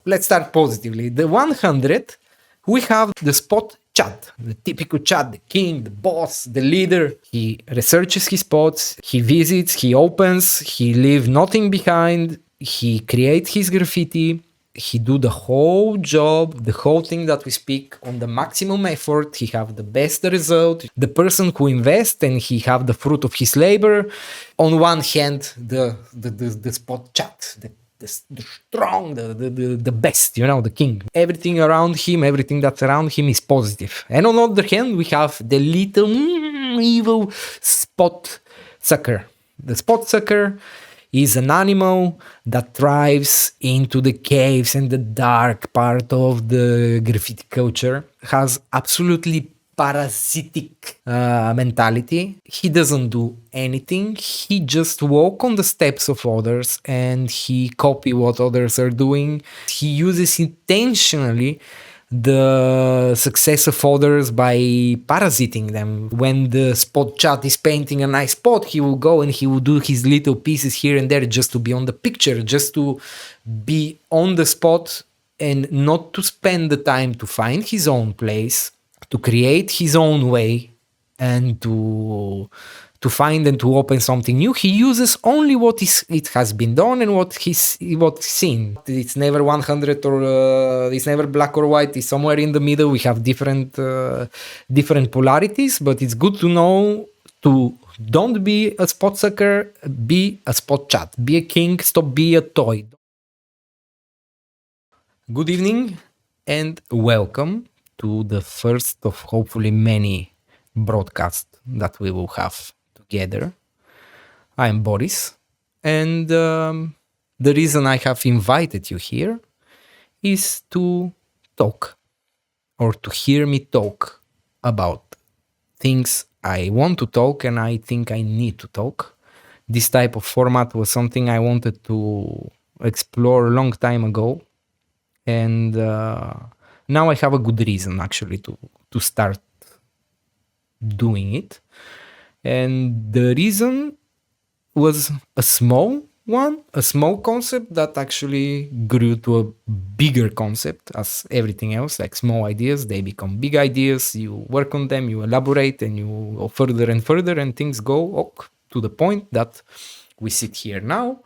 let's start positively. The 100, we have the spot Chad, the typical Chad, the king, the boss, the leader. He researches his spots, he visits, he opens, he leaves nothing behind, he creates his graffiti, he do the whole job, the whole thing that we speak on the maximum effort. He have the best result. The person who invests and he have the fruit of his labor. On one hand, the spot chat, the strong, the best, the king. Everything around him, everything that's around him is positive. And on the other hand, we have the little evil spot sucker. The spot sucker is an animal that thrives into the caves and the dark part of the graffiti culture, has absolutely parasitic mentality. He doesn't do anything. He just walk on the steps of others and he copy what others are doing. He uses intentionally the success of others by parasiting them. When the spot chat is painting a nice spot, he will go and he will do his little pieces here and there just to be on the picture, just to be on the spot and not to spend the time to find his own place, to create his own way, and to find and to open something new. He uses only it has been done and what's seen. It's never 100 or it's never black or white. It's somewhere in the middle. We have different polarities, but it's good to know to don't be a spot sucker, be a spot chat, be a king, stop being a toy. Good evening and welcome to the first of hopefully many broadcasts that we will have together. I'm Boris, and the reason I have invited you here is to talk, or to hear me talk about things I want to talk and I think I need to talk. This type of format was something I wanted to explore a long time ago, and now I have a good reason actually to start doing it. And the reason was a small concept that actually grew to a bigger concept. As everything else, like small ideas, they become big ideas. You work on them, you elaborate, and you go further and further, and things go to the point that we sit here now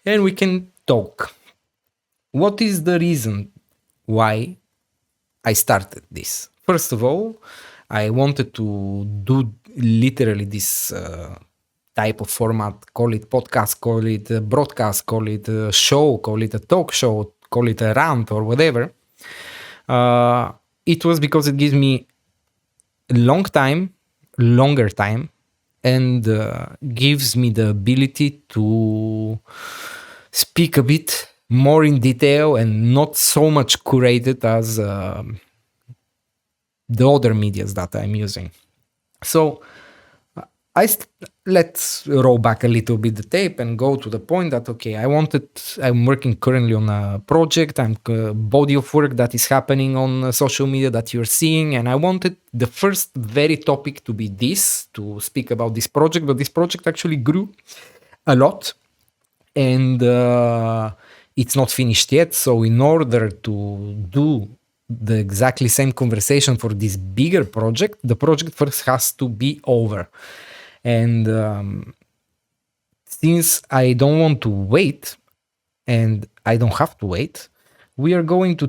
and we can talk. What is the reason why I started this? First of all, I wanted to do literally this type of format, call it podcast, call it a broadcast, call it a show, call it a talk show, call it a rant or whatever. It was because it gives me a longer time, and gives me the ability to speak a bit more in detail and not so much curated as the other medias that I'm using. So let's roll back a little bit the tape and go to the point that, okay, I'm working currently on a project, I'm a body of work that is happening on social media that you're seeing, and I wanted the first very topic to be this, to speak about this project, but this project actually grew a lot, and it's not finished yet. So in order to do the exactly same conversation for this bigger project, the project first has to be over. And since I don't want to wait, and I don't have to wait, we are going to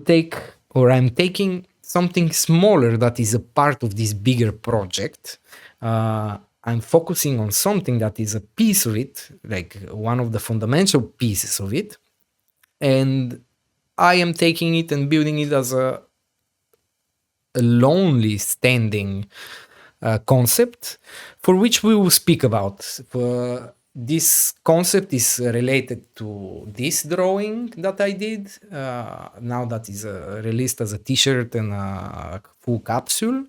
I'm taking something smaller that is a part of this bigger project. I'm focusing on something that is a piece of it, like one of the fundamental pieces of it, and I am taking it and building it as a lonely standing concept for which we will speak about. This concept is related to this drawing that I did, now that is released as a t-shirt and a full capsule.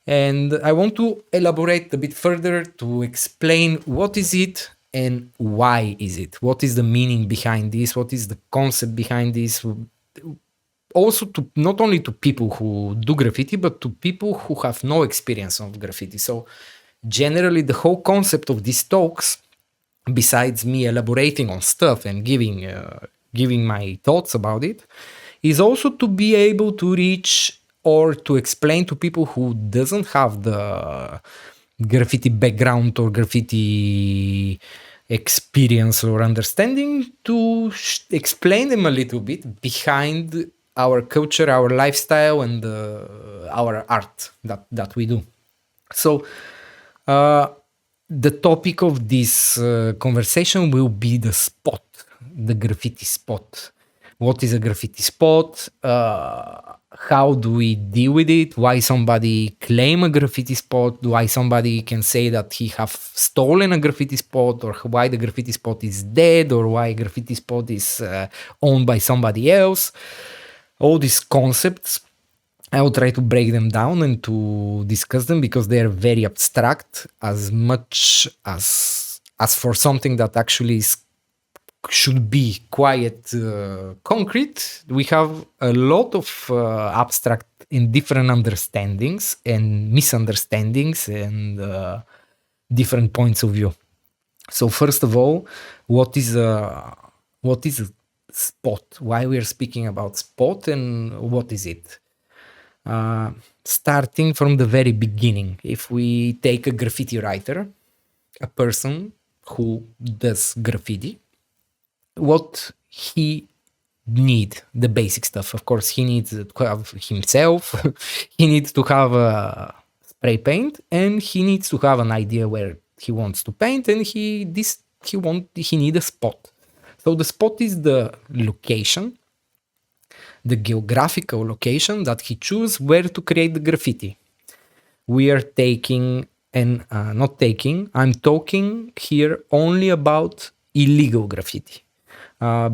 And I want to elaborate a bit further to explain what is it and why is it? What is the meaning behind this? What is the concept behind this? Also, not only to people who do graffiti, but to people who have no experience of graffiti. So generally, the whole concept of these talks, besides me elaborating on stuff and giving giving my thoughts about it, is also to be able to reach or to explain to people who doesn't have the graffiti background or graffiti experience or understanding, to explain them a little bit behind our culture, our lifestyle, and our art that we do. So the topic of this conversation will be the spot, the graffiti spot. What is a graffiti spot? How do we deal with it? Why somebody claim a graffiti spot? Why somebody can say that he have stolen a graffiti spot, or why the graffiti spot is dead, or why graffiti spot is owned by somebody else? All these concepts, I will try to break them down and to discuss them because they are very abstract, as much as for something that actually should be quite concrete. We have a lot of abstract and different understandings and misunderstandings and different points of view. So first of all, what is a spot? Why we are speaking about spot and what is it? Starting from the very beginning, if we take a graffiti writer, a person who does graffiti, what he need, the basic stuff. Of course, he needs to have himself, he needs to have a spray paint, and he needs to have an idea where he wants to paint, and he need a spot. So the spot is the location, the geographical location that he chooses where to create the graffiti. We are taking and I'm talking here only about illegal graffiti.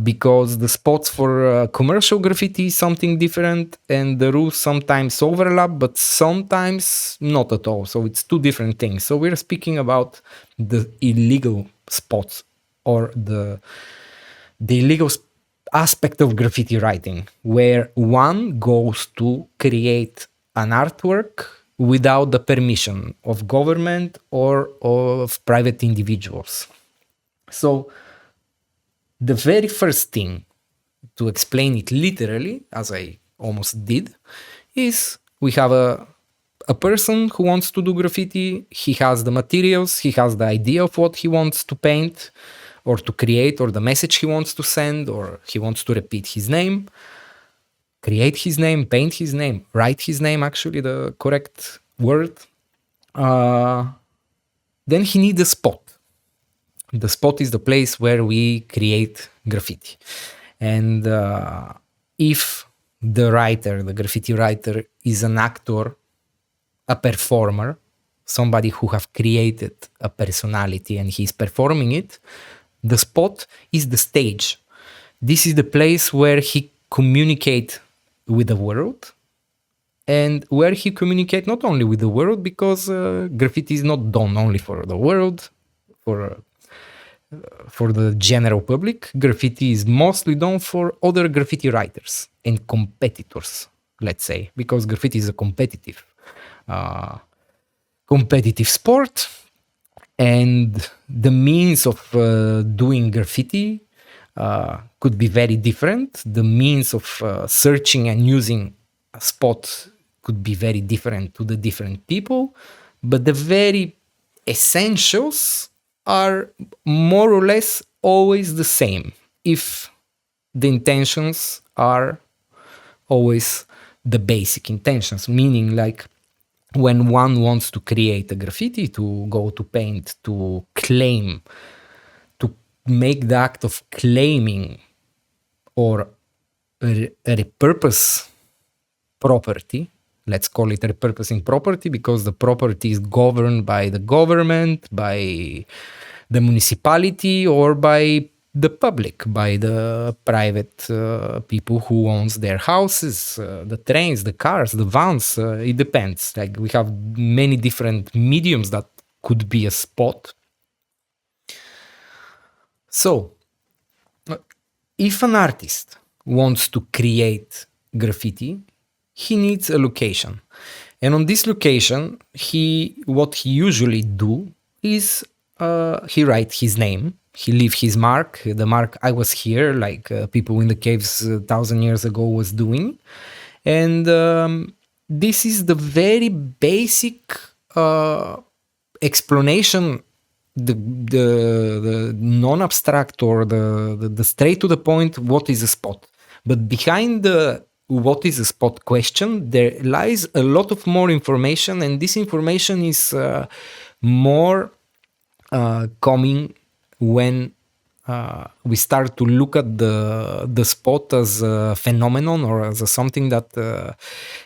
Because the spots for commercial graffiti is something different, and the rules sometimes overlap, but sometimes not at all. So it's two different things. So we're speaking about the illegal spots, or the illegal aspect of graffiti writing, where one goes to create an artwork without the permission of government or of private individuals. So the very first thing, to explain it literally, as I almost did, is we have a person who wants to do graffiti. He has the materials, he has the idea of what he wants to paint or to create, or the message he wants to send, or he wants to repeat his name, create his name, paint his name, write his name, actually the correct word. Then he needs a spot. The spot is the place where we create graffiti. And if the writer, the graffiti writer, is an actor, a performer, somebody who have created a personality and he's performing it, the spot is the stage. This is the place where he communicate with the world, and where he communicate not only with the world, because graffiti is not done only for the world, for the general public. Graffiti is mostly done for other graffiti writers and competitors, let's say, because graffiti is a competitive sport, and the means of doing graffiti could be very different. The means of searching and using a spot could be very different to the different people, but the very essentials are more or less always the same, if the intentions are always the basic intentions, meaning like when one wants to create a graffiti, to go to paint, to claim, to make the act of claiming or repurpose property. Let's call it repurposing property, because the property is governed by the government, by the municipality, or by the public, by the private people who owns their houses, the trains, the cars, the vans. It depends. Like, we have many different mediums that could be a spot. So, if an artist wants to create graffiti, he needs a location. And on this location, what he usually do is he write his name, he leave his mark, the mark I was here, like people in the caves 1,000 years ago was doing. And this is the very basic explanation, the non-abstract or the straight to the point, what is a spot. But behind the what is a spot question, there lies a lot of more information, and this information is more coming when we start to look at the spot as a phenomenon or as something that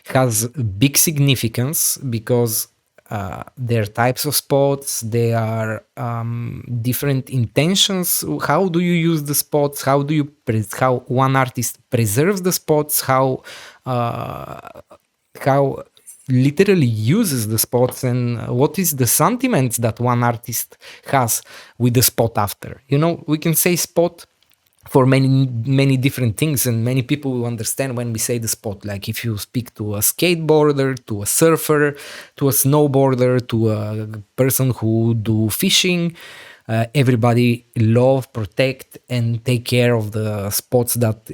has big significance, because there are types of spots, there are different intentions. How do you use the spots? How do you how one artist preserves the spots? How literally uses the spots, and what is the sentiments that one artist has with the spot after. We can say spot for many different things, and many people will understand when we say the spot. Like if you speak to a skateboarder, to a surfer, to a snowboarder, to a person who do fishing, everybody love, protect, and take care of the spots that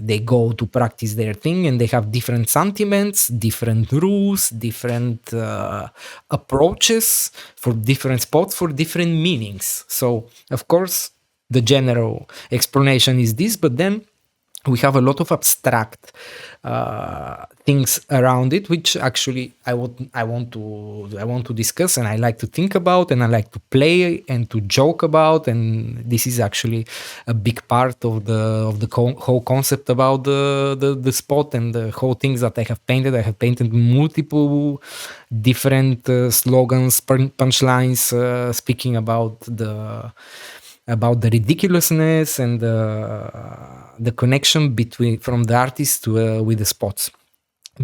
they go to practice their thing, and they have different sentiments, different rules, different approaches for different spots, for different meanings. So of course the general explanation is this, but then we have a lot of abstract things around it, which actually I want to discuss, and I like to think about, and I like to play and to joke about, and this is actually a big part of the whole concept about the spot and the whole things that I have painted. I have painted multiple different slogans, punchlines, speaking about the ridiculousness and the connection from the artist with the spots.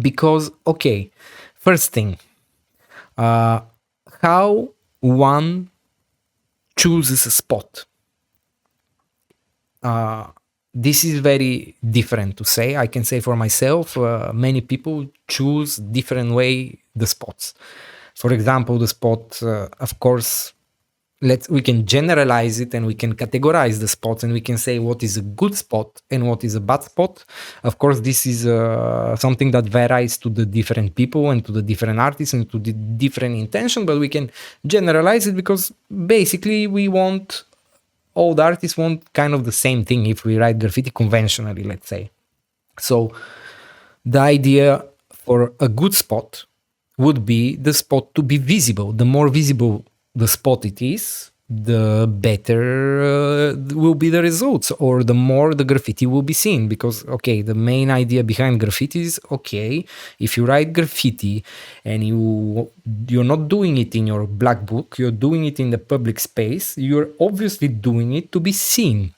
Because, okay, first thing, how one chooses a spot. This is very different to say. I can say for myself, many people choose different way the spots. For example, the spot, of course, we can generalize it and we can categorize the spots, and we can say what is a good spot and what is a bad spot. Of course, this is something that varies to the different people and to the different artists and to the different intention, but we can generalize it because basically all the artists want kind of the same thing if we write graffiti conventionally, let's say. So the idea for a good spot would be the spot to be visible. The more visible the spot it is, the better will be the results, or the more the graffiti will be seen. Because, okay, the main idea behind graffiti is, okay, if you write graffiti and you're not doing it in your black book, you're doing it in the public space, you're obviously doing it to be seen.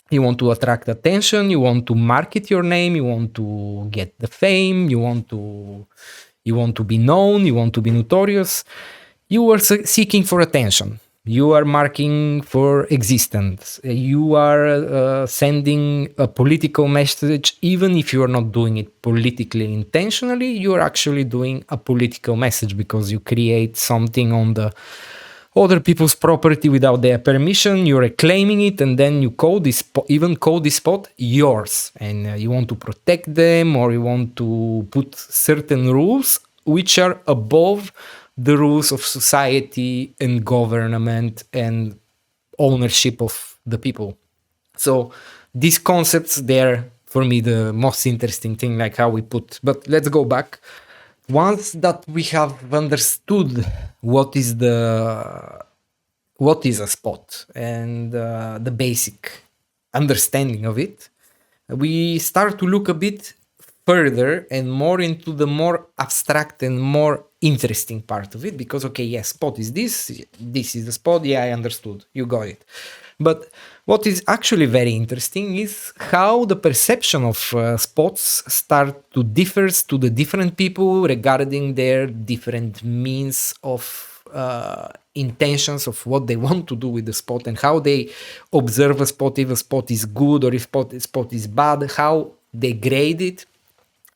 You want to attract attention, you want to market your name, you want to get the fame, you want to be known, you want to be notorious. You are seeking for attention. You are marking for existence. You are sending a political message, even if you are not doing it politically intentionally. You are actually doing a political message because you create something on the other people's property without their permission. You're reclaiming it, and then you call this spot yours, and you want to protect them, or you want to put certain rules which are above the rules of society and government and ownership of the people. So these concepts, they're for me the most interesting thing, like how we put. But let's go back. Once that we have understood what is a spot and the basic understanding of it, we start to look a bit further and more into the more abstract and more interesting part of it. Because, okay, yes, spot is this is the spot, yeah, I understood, you got it. But what is actually very interesting is how the perception of spots start to differ to the different people regarding their different means of intentions of what they want to do with the spot, and how they observe a spot, if a spot is good or if a spot is bad, how they grade it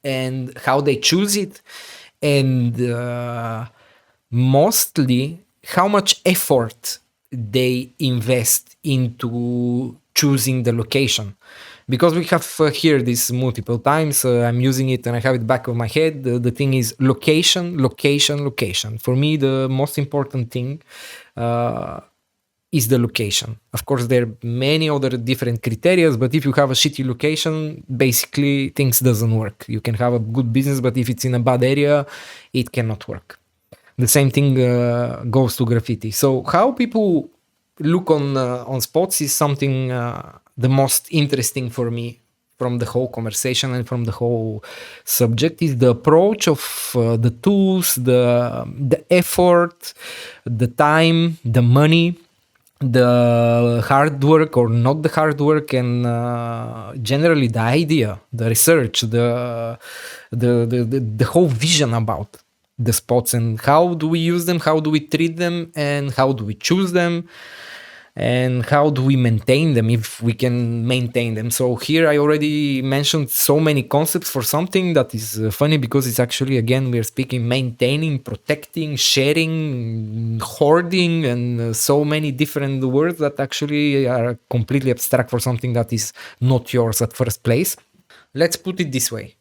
and how they choose it, and mostly how much effort they invest into choosing the location. Because we have heard this multiple times, I'm using it and I have it back of my head. The thing is location, location, location. For me, the most important thing is the location. Of course, there are many other different criteria, but if you have a shitty location, basically things doesn't work. You can have a good business, but if it's in a bad area, it cannot work. The same thing goes to graffiti. So how people look on spots is something the most interesting for me from the whole conversation and from the whole subject is the approach of the tools, the effort, the time, the money, the hard work or not the hard work, and generally the idea, the research, the whole vision about the spots and how do we use them, how do we treat them, and how do we choose them, and how do we maintain them if we can maintain them. So here I already mentioned so many concepts for something that is funny because it's actually, again, we're speaking maintaining, protecting, sharing, hoarding, and so many different words that actually are completely abstract for something that is not yours at first place. Let's put it this way.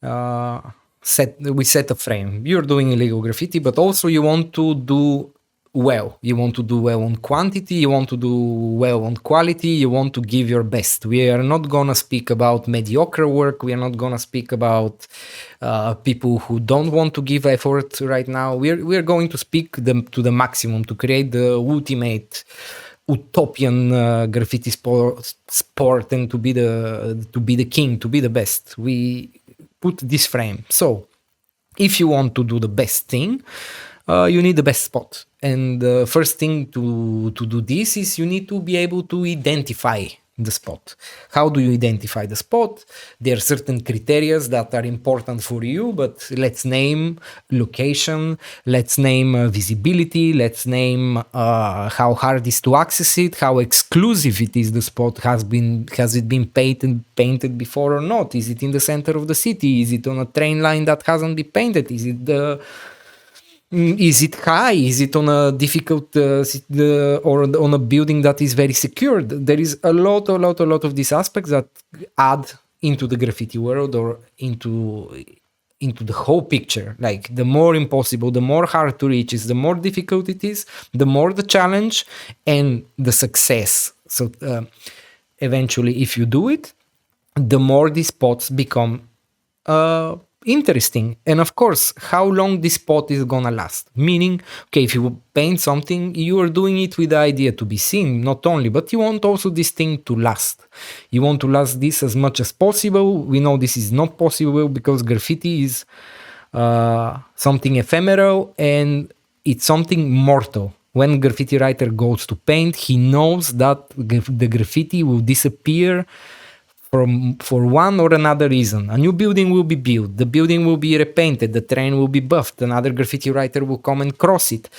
We set a frame. You're doing illegal graffiti, but also you want to do well. You want to do well on quantity, you want to do well on quality, you want to give your best. We are not gonna speak about mediocre work, we are not gonna speak about people who don't want to give effort right now. We're going to speak to the maximum, to create the ultimate utopian graffiti sport and to be the king, to be the best. We put this frame. So if you want to do the best thing, you need the best spot. And the first thing to do this is you need to be able to identify the spot. How do you identify the spot? There are certain criteria that are important for you, but let's name location, let's name visibility, let's name how hard it is to access it, how exclusive it is the spot, has it been painted before or not? Is it in the center of the city? Is it on a train line that hasn't been painted? Is it high? Is it on a difficult or on a building that is very secured? There is a lot of these aspects that add into the graffiti world or into the whole picture. Like the more impossible, the more hard to reach is, the more difficult it is, the more the challenge and the success. So eventually, if you do it, the more these spots become interesting. And of course, how long this spot is gonna last. Meaning, okay, if you paint something, you are doing it with the idea to be seen, not only, but you want also this thing to last. You want to last this as much as possible. We know this is not possible because graffiti is something ephemeral and it's something mortal. When a graffiti writer goes to paint, he knows that the graffiti will disappear for one or another reason. A new building will be built, the building will be repainted, the train will be buffed, another graffiti writer will come and cross it,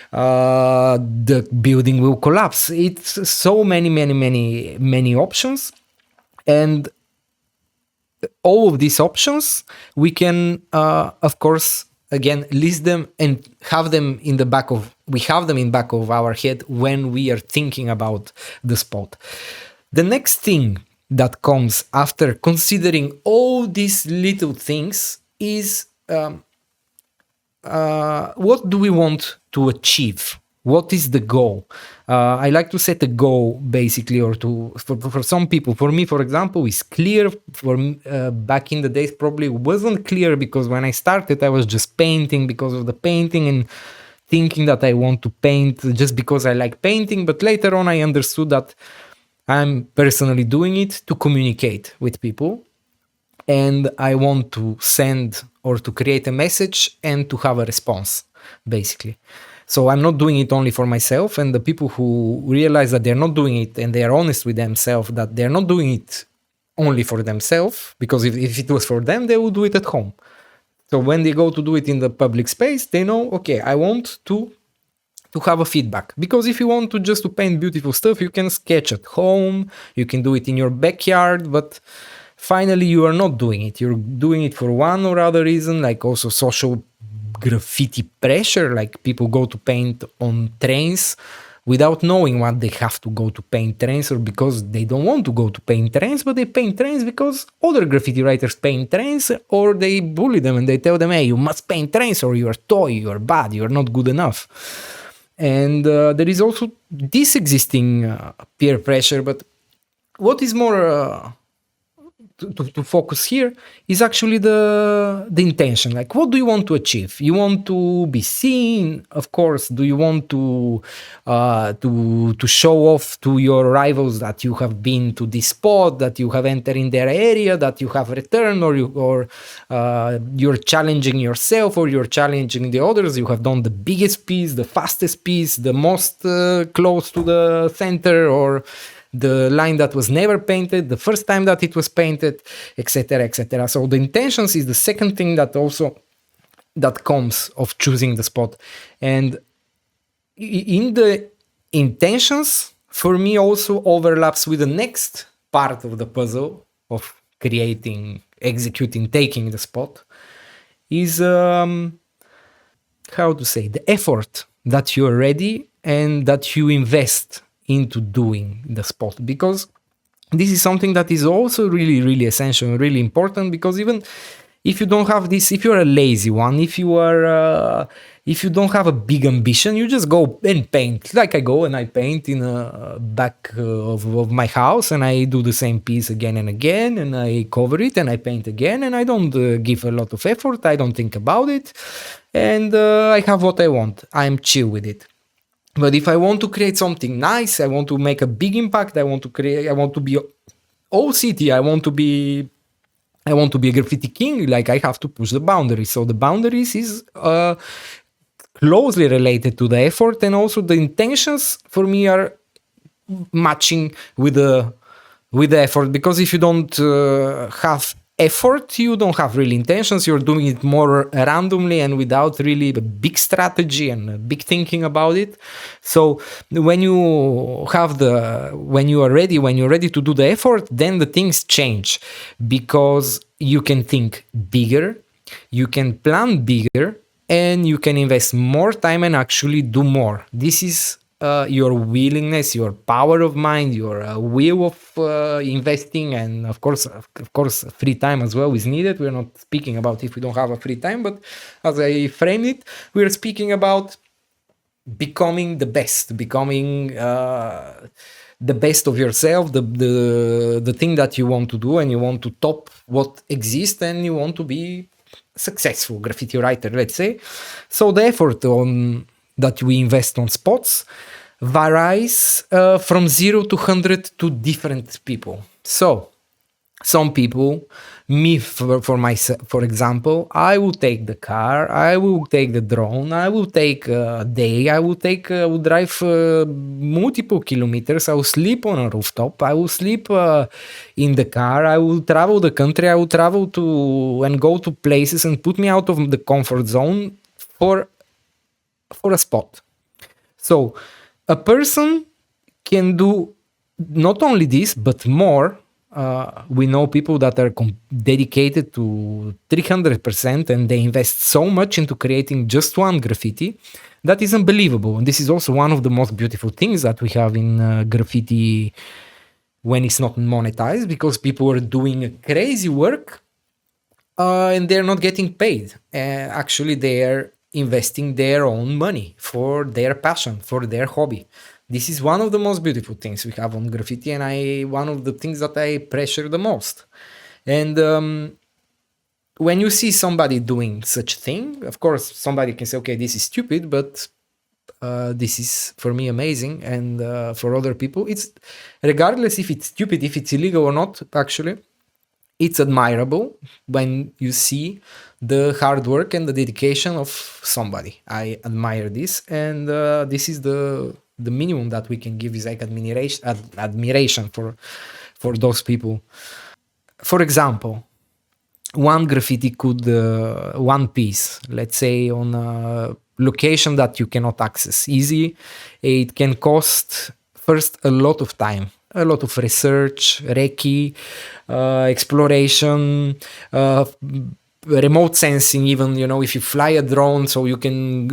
the building will collapse. It's so many options, and all of these options we can of course again list them and have them in back of our head when we are thinking about the spot. The next thing that comes after considering all these little things is what do we want to achieve? What is the goal? I like to set a goal basically, or for some people. For me, for example, is clear. For back in the days, probably wasn't clear because when I started, I was just painting because of the painting and thinking that I want to paint just because I like painting. But later on, I understood that I'm personally doing it to communicate with people, and I want to send or to create a message and to have a response, basically. So I'm not doing it only for myself, and the people who realize that they're not doing it and they are honest with themselves that they're not doing it only for themselves, because if it was for them, they would do it at home. So when they go to do it in the public space, they know, okay, I want to have a feedback. Because if you want to just to paint beautiful stuff, you can sketch at home, you can do it in your backyard, but finally you are not doing it. You're doing it for one or other reason, like also social graffiti pressure, like people go to paint on trains without knowing what they have to go to paint trains, or because they don't want to go to paint trains, but they paint trains because other graffiti writers paint trains, or they bully them and they tell them, hey, you must paint trains or you're a toy, you're bad, you're not good enough. And there is also this existing peer pressure, but what is more to focus here is actually the intention. Like, what do you want to achieve? You want to be seen, of course. Do you want to show off to your rivals that you have been to this spot, that you have entered in their area, that you have returned, or you're challenging yourself, or you're challenging the others? You have done the biggest piece, the fastest piece, the most close to the center, or the line that was never painted, the first time that it was painted, etc., etc. So the intentions is the second thing that comes of choosing the spot. And in the intentions, for me, also overlaps with the next part of the puzzle of creating, executing, taking the spot, is how to say, the effort that you're ready and that you invest into doing the spot, because this is something that is also really, really essential and really important. Because even if you don't have this, if you're a lazy one, if you don't have a big ambition, you just go and paint. Like I go and I paint in a back of my house, and I do the same piece again and again, and I cover it and I paint again, and I don't give a lot of effort. I don't think about it, and I have what I want. I'm chill with it. But if I want to create something nice, I want to make a big impact, I want to be all city, I want to be a graffiti king, like I have to push the boundaries. So the boundaries is closely related to the effort, and also the intentions for me are matching with the effort. Because if you don't have effort, you don't have really intentions, you're doing it more randomly and without really a big strategy and a big thinking about it. So when you're ready to do the effort, then the things change, because you can think bigger, you can plan bigger, and you can invest more time and actually do more. This is your willingness, your power of mind, your will of investing, and of course, free time as well is needed. We're not speaking about if we don't have a free time, but as I framed it, we're speaking about becoming the best, becoming the best of yourself, the thing that you want to do, and you want to top what exists, and you want to be successful graffiti writer, let's say. So the effort that we invest on spots varies from 0 to 100 to different people. So some people, me for myself, for example, I will take the car, I will take the drone, I will take a day, I will drive multiple kilometers, I will sleep on a rooftop, I will sleep in the car, I will travel the country, I will travel to and go to places and put me out of the comfort zone for a spot. So a person can do not only this, but more. We know people that are dedicated to 300%, and they invest so much into creating just one graffiti that is unbelievable. And this is also one of the most beautiful things that we have in graffiti when it's not monetized, because people are doing crazy work and they're not getting paid. Actually, they are investing their own money for their passion, for their hobby. This is one of the most beautiful things we have on graffiti, and one of the things that I pressure the most. And when you see somebody doing such thing, of course, somebody can say, okay, this is stupid, but this is, for me, amazing. And for other people, it's, regardless if it's stupid, if it's illegal or not, actually, it's admirable when you see the hard work and the dedication of somebody. I admire this, and this is the minimum that we can give, is like admiration for those people. For example, one graffiti one piece, let's say on a location that you cannot access easy, it can cost first a lot of time, a lot of research, recce, exploration, remote sensing, even, if you fly a drone, so you can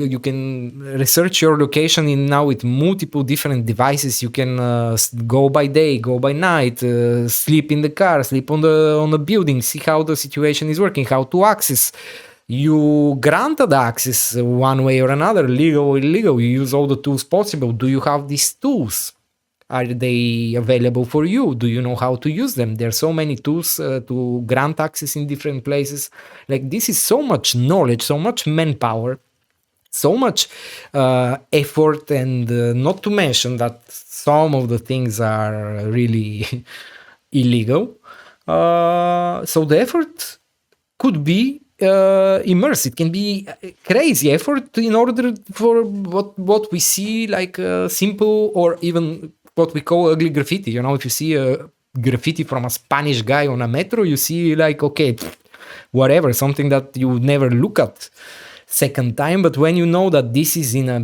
research your location in now with multiple different devices. You can go by day, go by night, sleep in the car, sleep on the building, see how the situation is working, how to access. You granted access one way or another, legal or illegal. You use all the tools possible. Do you have these tools? Are they available for you? Do you know how to use them? There are so many tools to grant access in different places. Like, this is so much knowledge, so much manpower, so much effort, and not to mention that some of the things are really illegal. So the effort could be immersed. It can be crazy effort in order for what we see like simple or even what we call ugly graffiti. If you see a graffiti from a Spanish guy on a metro, you see like, okay, whatever, something that you would never look at second time. But when you know that this is in a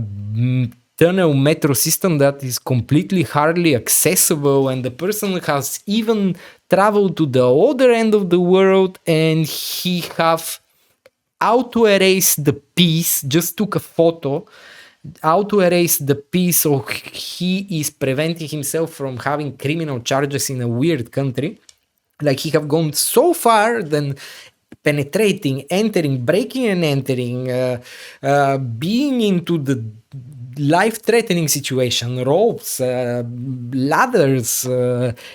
tunnel metro system that is completely hardly accessible, and the person has even traveled to the other end of the world, and he have auto erase the piece, just took a photo, auto erase the piece, so he is preventing himself from having criminal charges in a weird country. Like, he have gone so far than penetrating, entering, breaking and entering, being into the life-threatening situation, ropes, ladders,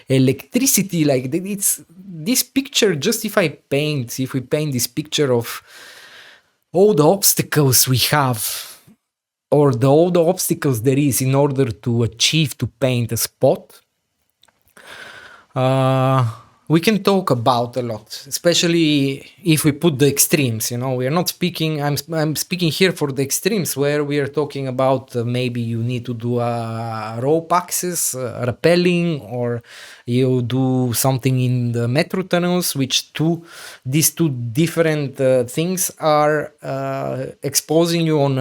electricity. Like, it's this picture. Just if we paint this picture of all the obstacles we have, or all the obstacles there is in order to achieve to paint a spot, we can talk about a lot, especially if we put the extremes. We are not speaking, I'm speaking here for the extremes, where we are talking about maybe you need to do a rope access, rappelling, or you do something in the metro tunnels, which these two different things are exposing you on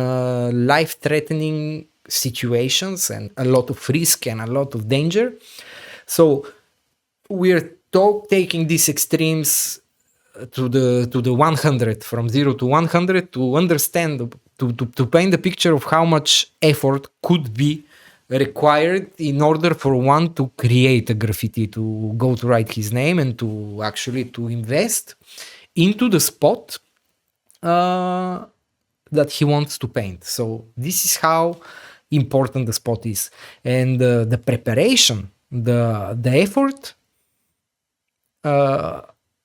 life-threatening situations and a lot of risk and a lot of danger. So we're taking these extremes to the 100, from 0 to 100, to understand, to paint the picture of how much effort could be required in order for one to create a graffiti, to go to write his name, and to actually to invest into the spot that he wants to paint. So this is how important the spot is, and the preparation, the effort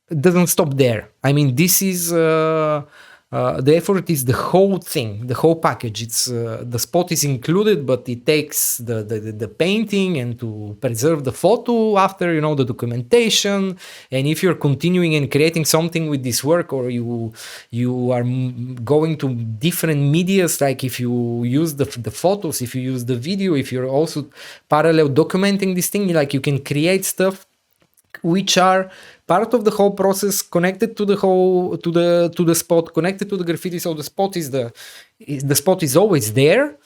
doesn't stop there. I mean, this is the effort is the whole thing, the whole package. It's the spot is included, but it takes the painting and to preserve the photo after, the documentation. And if you're continuing and creating something with this work, or you are going to different medias, like if you use the photos, if you use the video, if you're also parallel documenting this thing, like you can create stuff which are part of the whole process, connected to the whole to the spot, connected to the graffiti. So the spot is always there,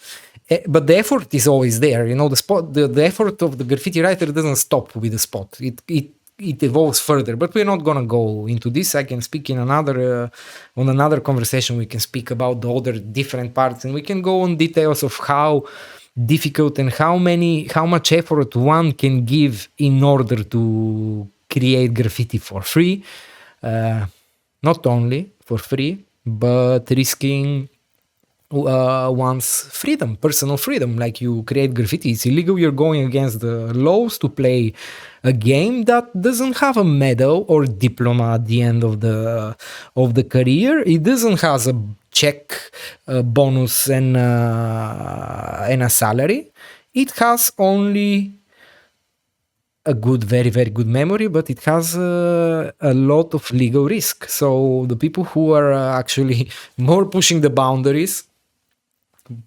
but the effort is always there. The effort of the graffiti writer doesn't stop with the spot. It evolves further, but we're not gonna go into this. I can speak in on another conversation. We can speak about the other different parts, and we can go on details of how difficult and how much effort one can give in order to create graffiti for free. Not only for free, but risking one's freedom, personal freedom. Like, you create graffiti, it's illegal, you're going against the laws to play a game that doesn't have a medal or diploma at the end of the career. It doesn't have a check, bonus and a salary. It has only a good, very, very good memory, but it has a lot of legal risk. So the people who are actually more pushing the boundaries,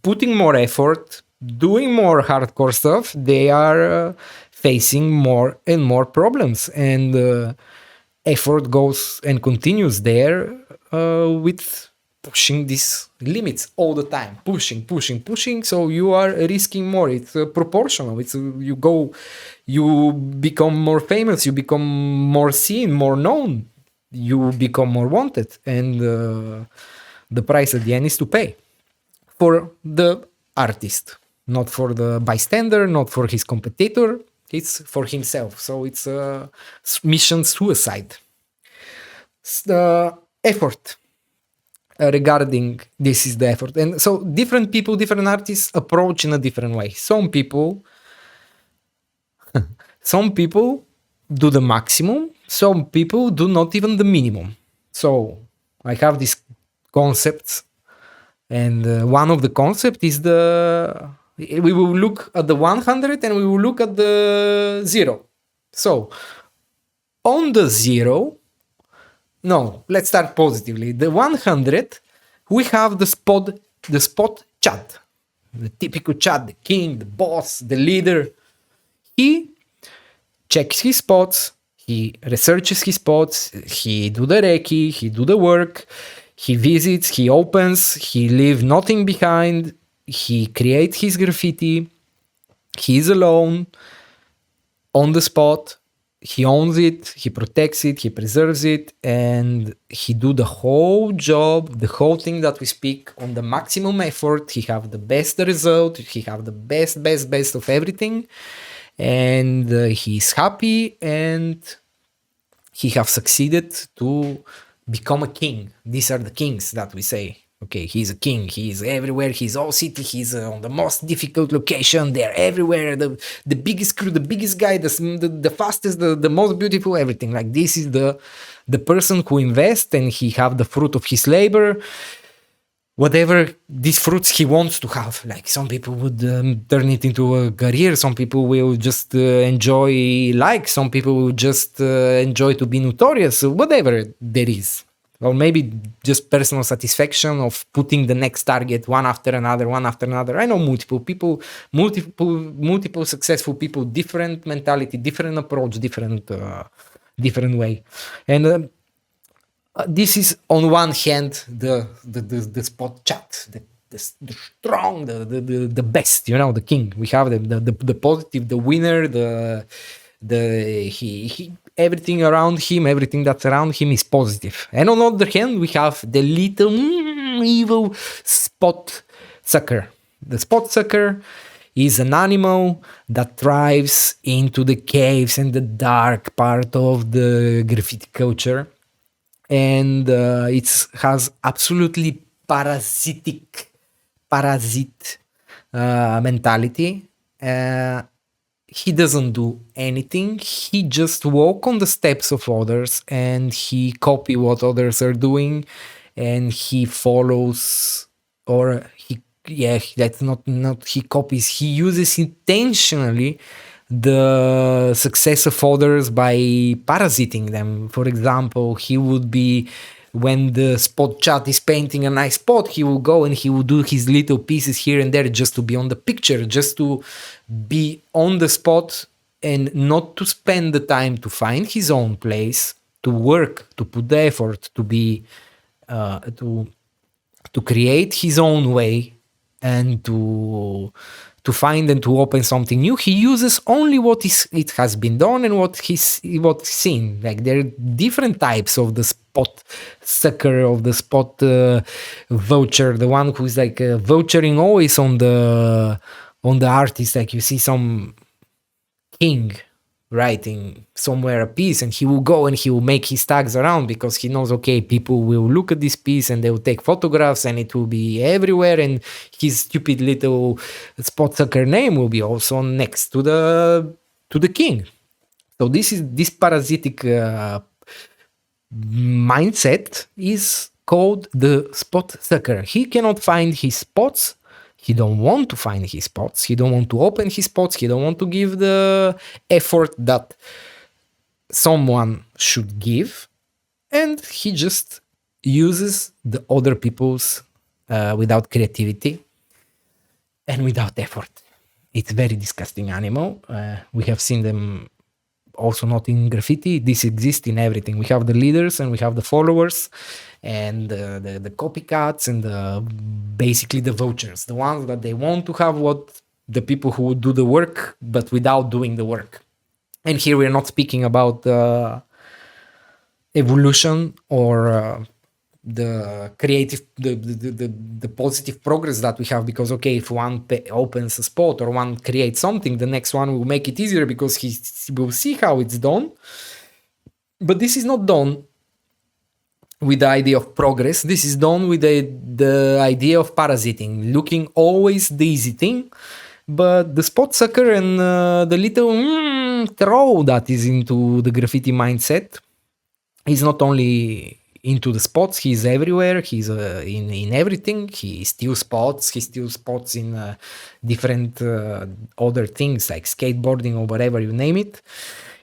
putting more effort, doing more hardcore stuff, they are facing more and more problems. And effort goes and continues there with pushing these limits all the time, pushing. So you are risking more. It's proportional. You become more famous, you become more seen, more known. you become more wanted, and the price at the end is to pay for the artist, not for the bystander, not for his competitor. It's for himself. So it's a mission suicide. The effort regarding this is the effort, and so different people, different artists approach in a different way. Some people do the maximum, some people do not even the minimum. So I have these concepts, and one of the concept is we will look at the 100 and we will look at the 0. So on the 0, no, let's start positively. The 100, we have the spot Chad, the typical Chad, the king, the boss, the leader. He checks his spots, he researches his spots, he do the recce, he do the work, he visits, he opens, he leave nothing behind, he creates his graffiti, he is alone, on the spot, he owns it, he protects it, he preserves it, and he do the whole job, the whole thing that we speak on the maximum effort. He have the best result, he have the best of everything, and he's happy, and he have succeeded to become a king. These are the kings that we say. Okay, he's a king. He's everywhere. He's all city. He's on the most difficult location. They're everywhere. The biggest crew, the biggest guy, the fastest, the most beautiful, everything. Like this is the person who invests, and he have the fruit of his labor. Whatever these fruits he wants to have. Like some people would turn it into a career. Some people will just enjoy likes. Some people will just enjoy to be notorious. Whatever there is. Or maybe just personal satisfaction of putting the next target one after another. I know multiple successful people, different mentality, different approach, different way. And this is on one hand the spot chat, the strong, the best, the king. We have the positive, the winner, he everything around him, everything that's around him is positive. And on the other hand, we have the little evil spot sucker. The spot sucker is an animal that thrives into the caves and the dark part of the graffiti culture. And it has absolutely parasite mentality. He doesn't do anything. He just walk on the steps of others, and he copy what others are doing, and he follows, or that's not he copies. He uses intentionally the success of others by parasiting them. For example, he would be, when the spot chat is painting a nice spot, he will go and he will do his little pieces here and there just to be on the picture, just to be on the spot, and not to spend the time to find his own place, to work, to put the effort, to be to create his own way, and to find and to open something new. He uses only it has been done and what's seen. Like there are different types of the spot sucker, of the spot voucher, the one who's like vouchering always on the artist. Like you see some king writing somewhere a piece, and he will go and he will make his tags around, because he knows, okay, people will look at this piece and they will take photographs and it will be everywhere, and his stupid little spot sucker name will be also next to the king. So this parasitic mindset is called the spot sucker. He cannot find his spots. He don't want to find his spots. He don't want to open his spots. He don't want to give the effort that someone should give. And he just uses the other people's without creativity and without effort. It's a very disgusting animal. We have seen them also not in graffiti. This exists in everything. We have the leaders and we have the followers, and the copycats, and basically the vouchers, the ones that they want to have what the people who would do the work, but without doing the work. And here we're not speaking about evolution or the creative, the positive progress that we have, because okay, if one opens a spot or one creates something, the next one will make it easier because he will see how it's done. But this is not done with the idea of progress. This is done with the idea of parasiting, looking always the easy thing. But the spot sucker and the little throw that is into the graffiti mindset is not only into the spots, he's everywhere, he's in everything. He steals spots in different other things like skateboarding or whatever you name it.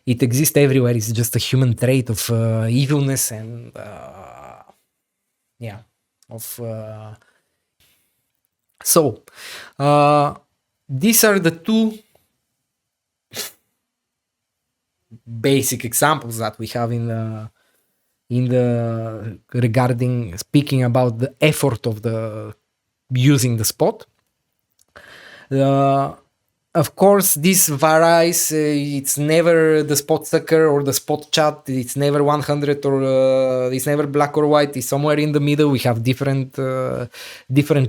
It exists everywhere. It's just a human trait of evilness and so these are the two basic examples that we have in the regarding speaking about the effort of the using the spot. Of course, this varies. It's never the spot sucker or the spot chat. It's never 100 or it's never black or white. It's somewhere in the middle. We have different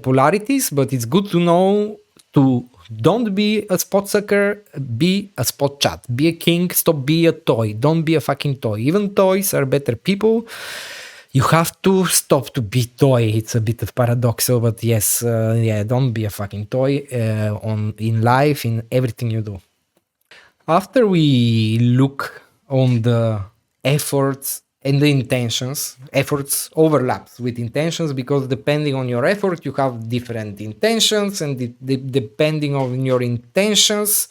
polarities, but it's good to know to don't be a spot sucker, be a spot chat. Be a king, stop be a toy. Don't be a fucking toy. Even toys are better people. You have to stop to be toy. It's a bit of paradoxal, but yes, don't be a fucking toy in life, in everything you do. After we look on the efforts and the intentions, efforts overlaps with intentions because depending on your effort, you have different intentions, and depending on your intentions,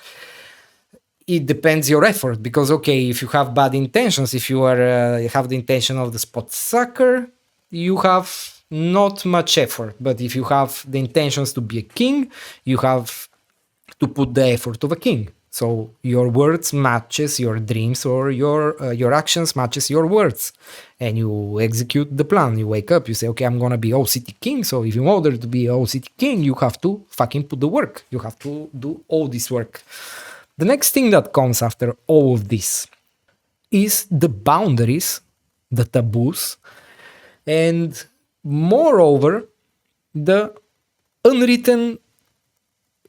it depends your effort, because okay, if you have bad intentions, if you are you have the intention of the spot sucker, you have not much effort. But if you have the intentions to be a king, you have to put the effort of a king. So your words matches your dreams, or your actions matches your words, and you execute the plan. You wake up, you say, okay, I'm gonna be OCT king. So if in order to be OCT king, you have to fucking put the work. You have to do all this work. The next thing that comes after all of this is the boundaries, the taboos, and moreover, the unwritten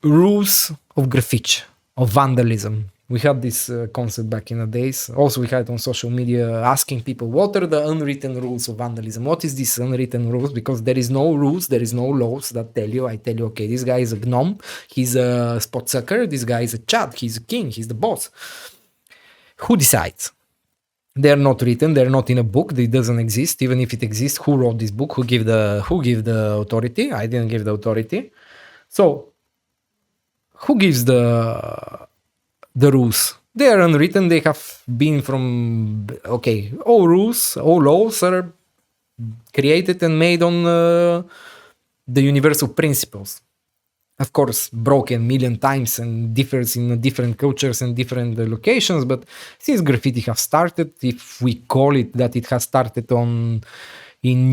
rules of graffiti, of vandalism. We had this concept back in the days. Also, we had on social media asking people, what are the unwritten rules of vandalism? What is this unwritten rules? Because there is no rules, there is no laws that tell you, okay, this guy is a gnome, he's a spot sucker, this guy is a chat, he's a king, he's the boss. Who decides? They're not written, they're not in a book, it doesn't exist. Even if it exists, who wrote this book? Who gave the authority? I didn't give the authority. So, who gives the rules? They are unwritten. They have been from, okay, all rules, all laws are created and made on the universal principles. Of course, broken million times and differs in different cultures and different locations. But since graffiti has started, if we call it that it has started in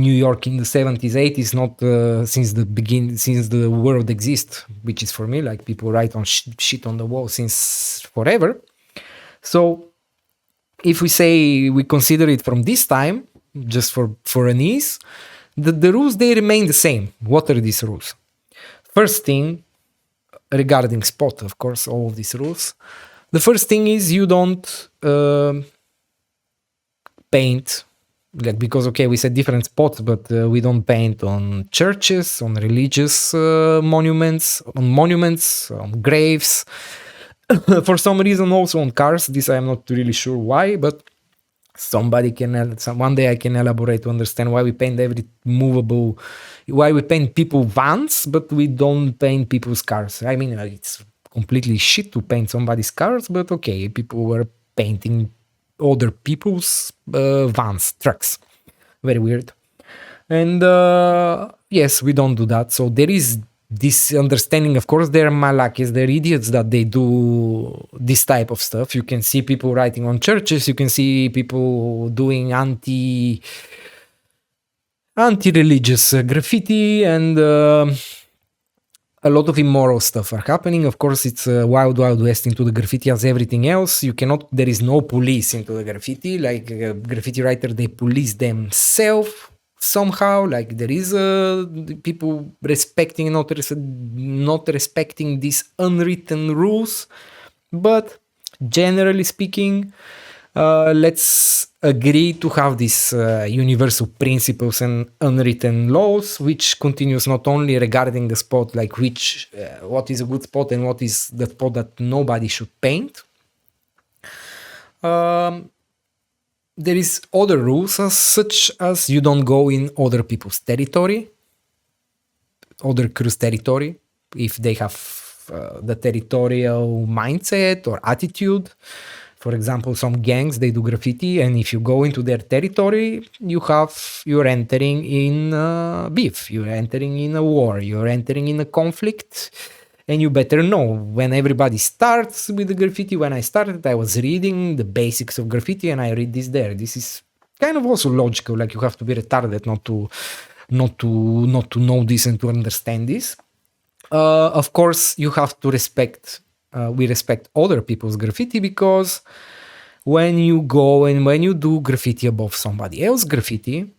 New York in the 70s, 80s, not since the world exists, which is for me, like people write on shit on the wall since forever. So if we say we consider it from this time, just for an ease, the rules, they remain the same. What are these rules? First thing, regarding spot, of course, all of these rules. The first thing is you don't paint, like, because okay, we said different spots, but we don't paint on churches, on religious monuments, on graves. For some reason, also on cars. This I'm not really sure why, but one day I can elaborate to understand why we paint why we paint people vans, but we don't paint people's cars. I mean, it's completely shit to paint somebody's cars, but okay, people were painting other people's vans, trucks. Very weird. And yes, we don't do that. So there is this understanding. Of course, they're malakis, they're idiots that they do this type of stuff. You can see people writing on churches, you can see people doing anti-religious graffiti, and a lot of immoral stuff are happening. Of course, it's a wild, wild west into the graffiti as everything else. There is no police into the graffiti. Like graffiti writer, they police themselves somehow. Like there is people respecting, not respecting these unwritten rules. But generally speaking, let's agree to have these universal principles and unwritten laws, which continues not only regarding the spot, like what is a good spot and what is the spot that nobody should paint. There is other rules, such as you don't go in other people's territory, other crew's territory, if they have the territorial mindset or attitude. For example, some gangs, they do graffiti, and if you go into their territory, you're entering in beef, you're entering in a war, you're entering in a conflict, and you better know. When everybody starts with the graffiti, when I started, I was reading the basics of graffiti, and I read this there. This is kind of also logical, like you have to be retarded not to know this and to understand this. Of course, you have to respect. We respect other people's graffiti, because when you go and when you do graffiti above somebody else's graffiti,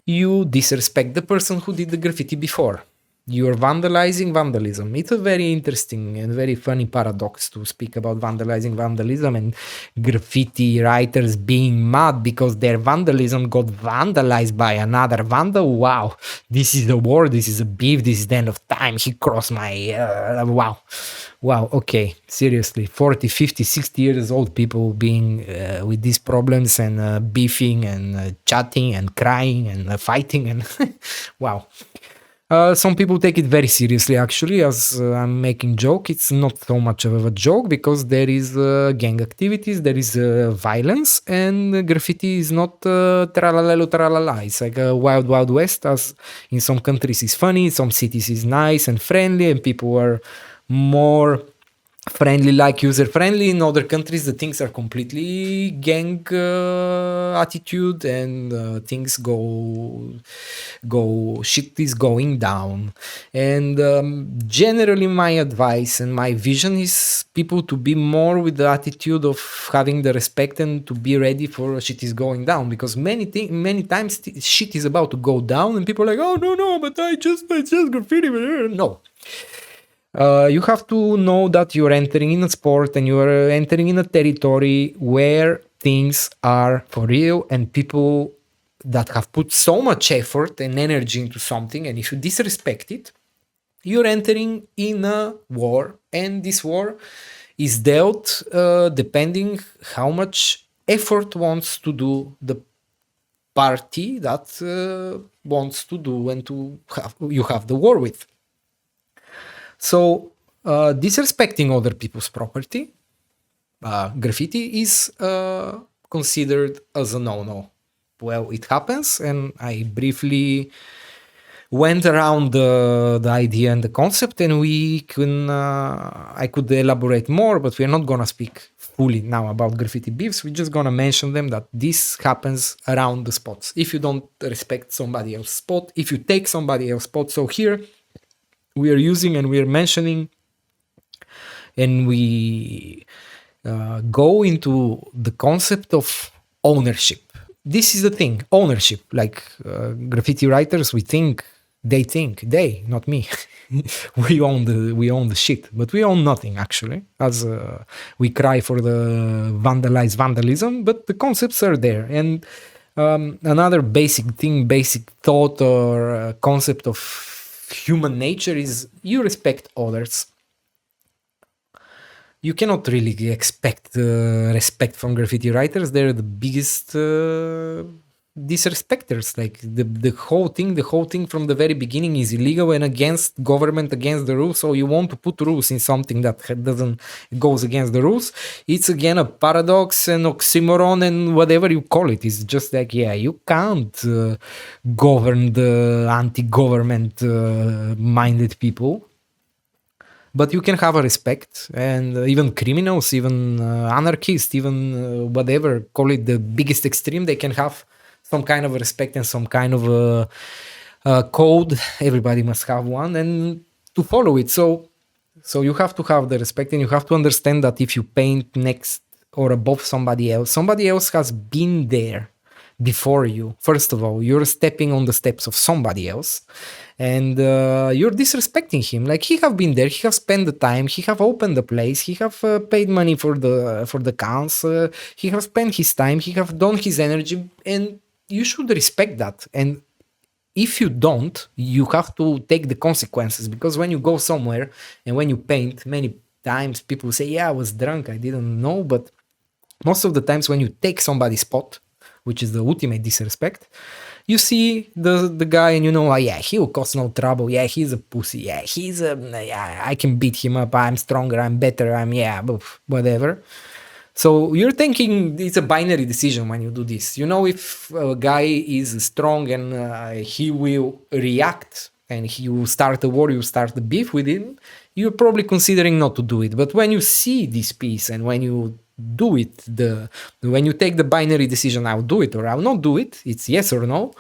you disrespect the person who did the graffiti before. You're vandalizing vandalism. It's a very interesting and very funny paradox to speak about vandalizing vandalism and graffiti writers being mad because their vandalism got vandalized by another vandal. Wow, this is a war, this is a beef, this is the end of time. He crossed my... Wow, okay, seriously, 40, 50, 60 years old people being with these problems and beefing and chatting and crying and fighting and wow. Some people take it very seriously, actually, as I'm making joke. It's not so much of a joke because there is gang activities, there is violence, and graffiti is not tralalelo tralala. It's like a wild, wild west, as in some countries it's funny, some cities is nice and friendly, and people are more friendly, like user friendly. In other countries the things are completely gang attitude, and things shit is going down. And generally my advice and my vision is people to be more with the attitude of having the respect and to be ready for shit is going down, because many times shit is about to go down and people are like, oh no, but I just graffiti. No. You have to know that you're entering in a sport and you're entering in a territory where things are for real and people that have put so much effort and energy into something, and if you disrespect it, you're entering in a war, and this war is dealt depending how much effort wants to do the party that wants to do and you have the war with. So, disrespecting other people's property, graffiti is considered as a no-no. Well, it happens, and I briefly went around the idea and the concept, and I could elaborate more, but we're not gonna speak fully now about graffiti beefs. We're just gonna mention them, that this happens around the spots. If you don't respect somebody else's spot, if you take somebody else's spot, so here we are using and we are mentioning, and we go into the concept of ownership. This is the thing, ownership. Like graffiti writers, they, not me, we own the shit, but we own nothing actually, as we cry for the vandalized vandalism, but the concepts are there. And another basic thought or concept of human nature is you respect others. You cannot really expect respect from graffiti writers. They're the biggest disrespecters. Like the whole thing from the very beginning is illegal and against government, against the rules. So you want to put rules in something that goes against the rules. It's again a paradox, an oxymoron, and whatever you call it. It's just like, you can't govern the anti-government minded people. But you can have a respect, and even criminals, even anarchists, even whatever, call it the biggest extreme, they can have some kind of respect and some kind of code. Everybody must have one, and to follow it. So you have to have the respect, and you have to understand that if you paint next or above somebody else has been there before you. First of all, you're stepping on the steps of somebody else, and you're disrespecting him. Like, he have been there, he have spent the time, he have opened the place, he have paid money for the cans, he have spent his time, he have done his energy, and you should respect that. And if you don't, you have to take the consequences, because when you go somewhere and when you paint, many times people say, yeah, I was drunk, I didn't know. But most of the times when you take somebody's spot, which is the ultimate disrespect, you see the guy and you know, oh, yeah, he will cause no trouble, yeah, he's a pussy, yeah, yeah, I can beat him up, I'm stronger, I'm better, whatever. So you're thinking it's a binary decision when you do this. You know, if a guy is strong and he will react and he will start a war, you start a beef with him, you're probably considering not to do it. But when you see this piece and when you do it, when you take the binary decision, I'll do it or I'll not do it, it's yes or no.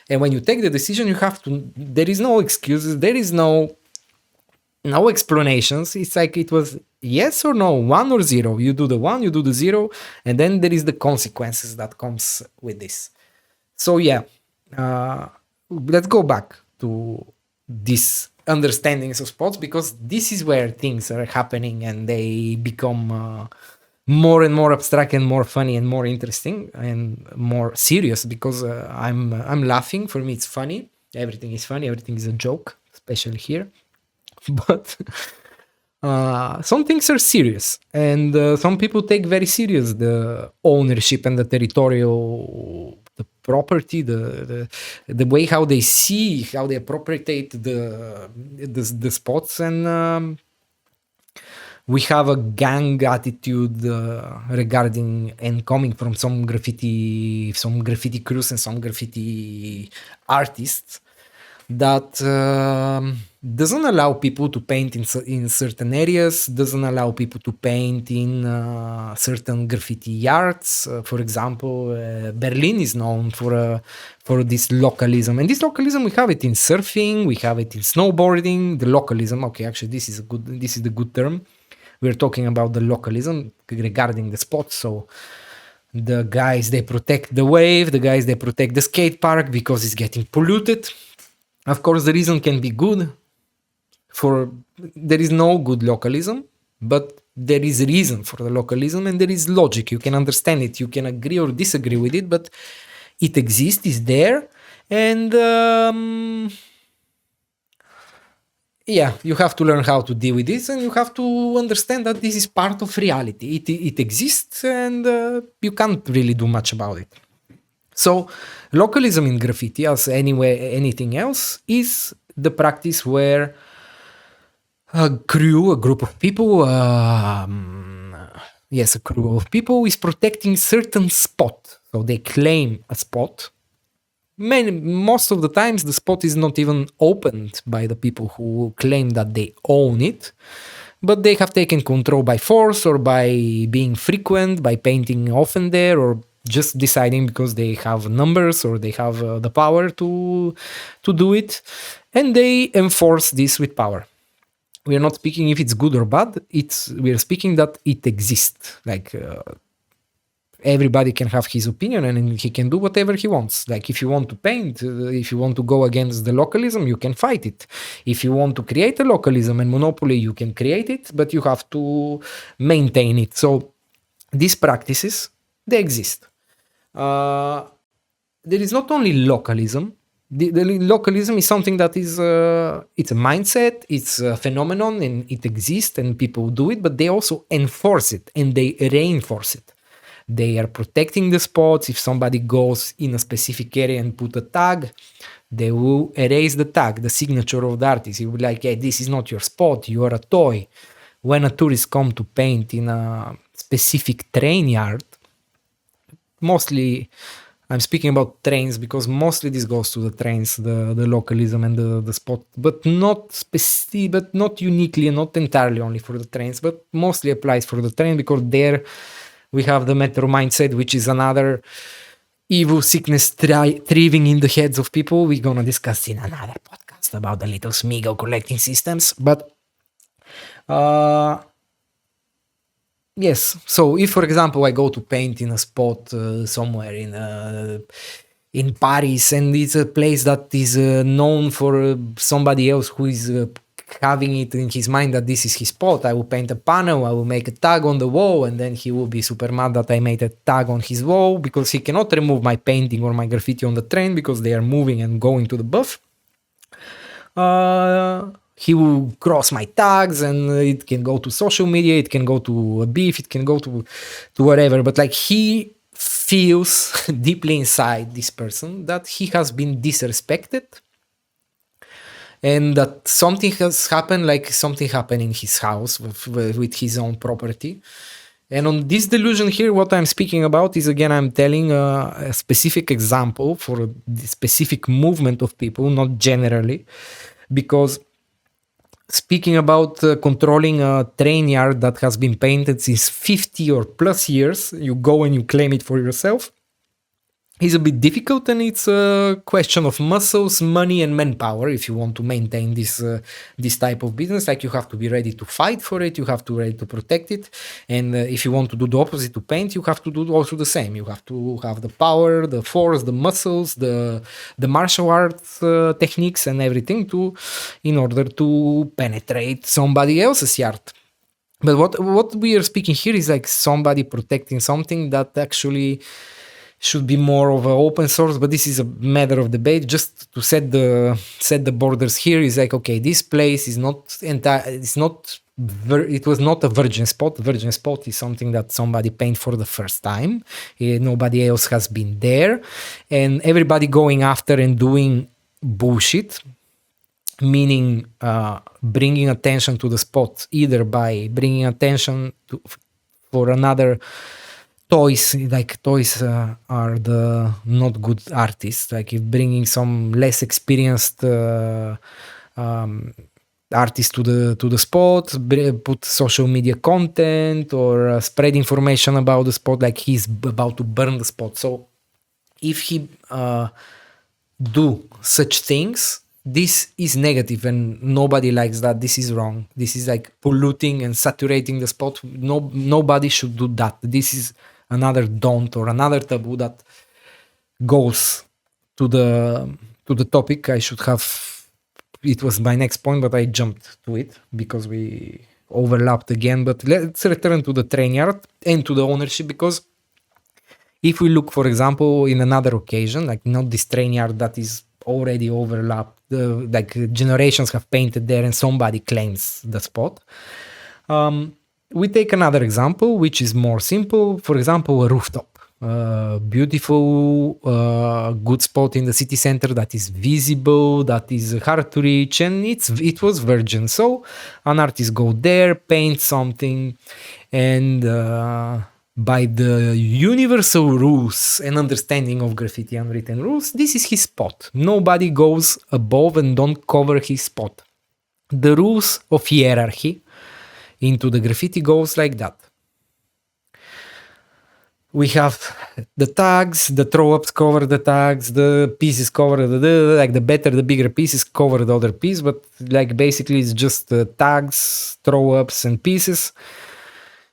And when you take the decision, you have to, there is no excuses, there is no explanations. It's like it was yes or no, 1 or 0. You do the 1, you do the 0, and then there is the consequences that comes with this. So yeah, let's go back to this understandings of spots, because this is where things are happening and they become more and more abstract and more funny and more interesting and more serious, because I'm laughing. For me, it's funny. Everything is funny. Everything is a joke, especially here. But some things are serious, and some people take very serious the ownership and the territorial, the property, the way how they see, how they appropriate the spots, and we have a gang attitude regarding and coming from some graffiti crews and some graffiti artists that doesn't allow people to paint in certain areas, doesn't allow people to paint in certain graffiti yards. For example, Berlin is known for this localism, and this localism we have it in surfing, we have it in snowboarding. The localism, okay, actually this is the good term. We're talking about the localism regarding the spots. So the guys, they protect the wave, the guys, they protect the skate park because it's getting polluted. Of course, the reason can be good. There is no good localism, but there is reason for the localism, and there is logic. You can understand it. You can agree or disagree with it, but it exists, it's there, and you have to learn how to deal with this, and you have to understand that this is part of reality. It exists, and you can't really do much about it. So localism in graffiti, as anything else, is the practice where a group of people, a crew of people is protecting certain spot. So they claim a spot. Most of the times the spot is not even opened by the people who claim that they own it, but they have taken control by force or by being frequent, by painting often there, or just deciding because they have numbers or they have the power to do it, and they enforce this with power. We are not speaking if it's good or bad. We are speaking that it exists. Like everybody can have his opinion and he can do whatever he wants. Like if you want to paint, if you want to go against the localism, you can fight it. If you want to create a localism and monopoly, you can create it, but you have to maintain it. So these practices, they exist. There is not only localism. The localism is something that is it's a mindset, it's a phenomenon, and it exists and people do it, but they also enforce it and they reinforce it. They are protecting the spots. If somebody goes in a specific area and put a tag, they will erase the tag, the signature of the artist. It will be like, hey, this is not your spot, you are a toy. When a tourist come to paint in a specific train yard, mostly I'm speaking about trains because mostly this goes to the trains, the localism and the spot, but not uniquely and not entirely only for the trains, but mostly applies for the train because there we have the metro mindset, which is another evil sickness thriving in the heads of people. We're gonna discuss in another podcast. just about the little Smeagol collecting systems. But yes, so if, for example, I go to paint in a spot somewhere in Paris, and it's a place that is known for somebody else who is having it in his mind that this is his spot, I will paint a panel, I will make a tag on the wall, and then he will be super mad that I made a tag on his wall because he cannot remove my painting or my graffiti on the train because they are moving and going to the buff. He will cross my tags, and it can go to social media, it can go to a beef, it can go to whatever, but like he feels deeply inside, this person, that he has been disrespected and that something has happened, like something happened in his house with his own property. And on this delusion here, what I'm speaking about is, again, I'm telling a specific example for a specific movement of people, not generally, because speaking about controlling a train yard that has been painted since 50 or plus years, you go and you claim it for yourself, is a bit difficult, and it's a question of muscles, money, and manpower. If you want to maintain this type of business, like, you have to be ready to fight for it, you have to be ready to protect it, and if you want to do the opposite to paint, you have to do also the same. You have to have the power, the force, the muscles, the martial arts techniques, and everything in order to penetrate somebody else's yard. But what we are speaking here is like somebody protecting something that actually should be more of an open source, but this is a matter of debate. Just to set the borders here is like, okay, this place is not it was not a virgin spot. Virgin spot is something that somebody painted for the first time. Nobody else has been there, and everybody going after and doing bullshit, meaning bringing attention to the spot, either by bringing attention for another. Toys are the not good artists. Like, if bringing some less experienced artists to the spot, put social media content or spread information about the spot, like he's about to burn the spot. So if he do such things, this is negative and nobody likes that. This is wrong. This is like polluting and saturating the spot. Nobody should do that. This is another don't or another taboo that goes to the topic. I should have, it was my next point, but I jumped to it because we overlapped again. But let's return to the train yard and to the ownership, because if we look, for example, in another occasion, like not this train yard that is already overlapped, like generations have painted there and somebody claims the spot. We take another example, which is more simple. For example, a rooftop. Beautiful, good spot in the city center that is visible, that is hard to reach, and it was virgin. So an artist go there, paint something, and by the universal rules and understanding of graffiti unwritten rules, this is his spot. Nobody goes above and don't cover his spot. The rules of hierarchy into the graffiti goes like that. We have the tags, the throw-ups cover the tags, the pieces cover the better, the bigger pieces cover the other piece, but like basically it's just tags, throw-ups, and pieces.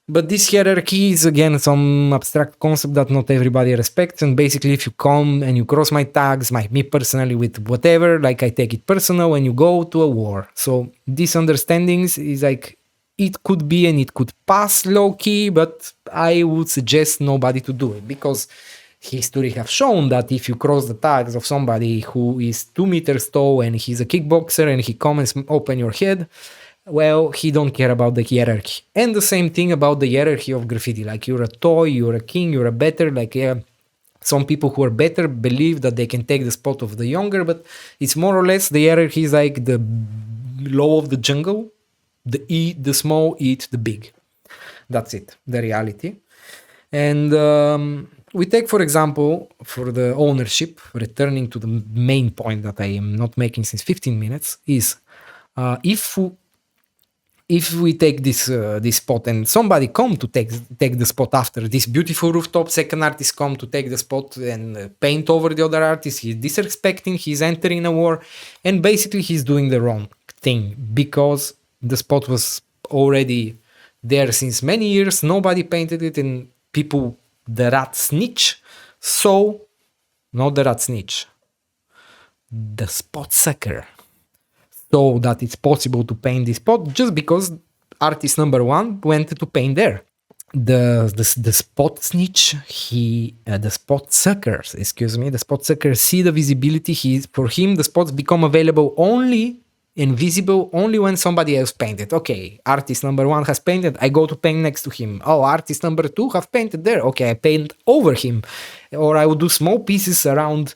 But this hierarchy is again some abstract concept that not everybody respects, and basically if you come and you cross my tags, me personally with whatever, like I take it personal and you go to a war. So these understandings is like, it could be and it could pass low-key, but I would suggest nobody to do it, because history have shown that if you cross the tags of somebody who is 2 meters tall and he's a kickboxer and he comes and open your head, well, he don't care about the hierarchy. And the same thing about the hierarchy of graffiti. Like, you're a toy, you're a king, you're a better, like, yeah, some people who are better believe that they can take the spot of the younger, but it's more or less the hierarchy is like the law of the jungle. The small eat the big. That's it, the reality. And we take, for example, for the ownership, returning to the main point that I am not making since 15 minutes, is if if we take this spot and somebody come to take the spot after this beautiful rooftop, second artist come to take the spot and paint over the other artist, he's disrespecting, he's entering a war, and basically he's doing the wrong thing because the spot was already there since many years, nobody painted it, and people, the rat snitch. So, not the rat snitch, the spot sucker, so that it's possible to paint this spot just because artist number one went to paint there. The spot snitch, the spot suckers, the spot suckers see the visibility. For him, the spots become available only and visible only when somebody else painted. Okay, artist number one has painted, I go to paint next to him. Oh, artist number two have painted there. Okay, I paint over him. Or I will do small pieces around